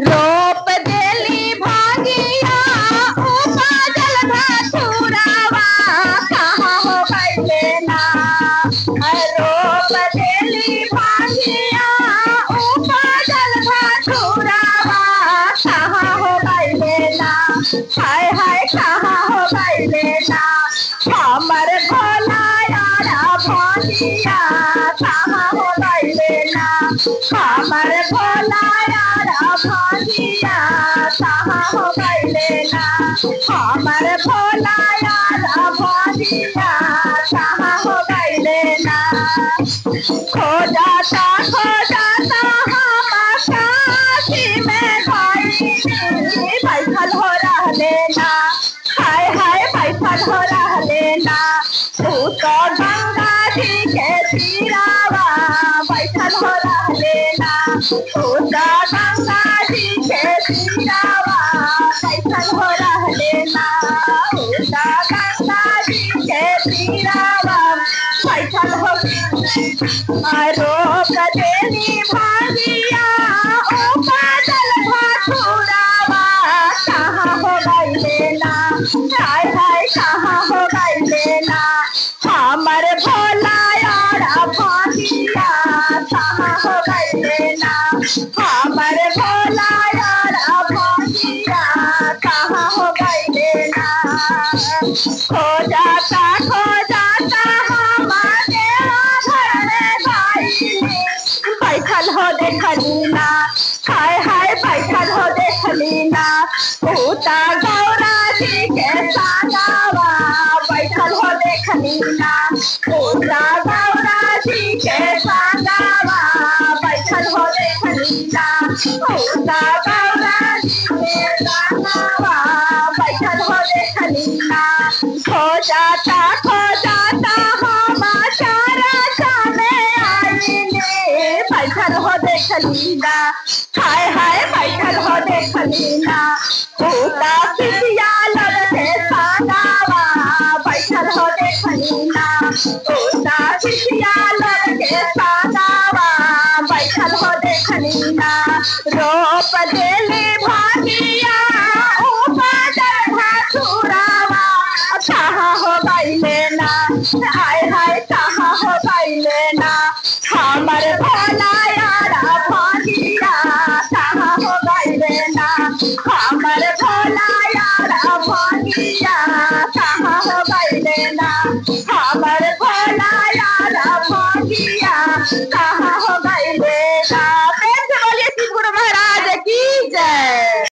रोप देली भागिया उपजल धतुरवा कहाँ हो गइले ना। रोप देली भागिया उपजल धतुरवा कहाँ हो गइले ना। हाय हाय कहाँ हो गइले ना। हमर भोला यारा भागिया कहाँ हो गइले ना। हमर भोला यारा भागिया कहाँ हो गइले ना। हमर भोला यारा भागिया कहाँ हो गइले ना। खोजाता खोजाता हम काशी में गइली बैठल हो रहले ना। हाय हाय बैठल हो रहले ना। तू तो गंगा जी के तीरावा बैठल हो रहले ना। तू तो गंगा जी के तीरावा बैठल हो रहले ना। तू तो गंगा जी के तीरावा बैठल हो। रोक देली भागिया उपजल धतुरवा कहाँ हो गइले ना। हाय हाय कहाँ हो गइले ना। हमर भोला यारा भागिया कहाँ हो गइले ना। हमर भोला यारा भागिया कहाँ हो गइले ना। खोजाता खोजाता हम देवघर में गइली बैठल हो देखली ना। हाय हाय बैठल हो देखली ना। उता गौरा जी के सागावा बैठल हो देखली ना। उता गौरा जी के सागावा बैठल हो देखली ना। उता गौरा जी के सागावा बैठल हो देखली ना। खोजाता खोजाता हम चारा में आईले बैठल हो देखली ना। हाय हाय बैठल हो देखली ना। उता सिया लड़के सागावा बैठल हो देखली ना। उता सिया लड़के सागावा बैठल हो देखली ना। रोप देली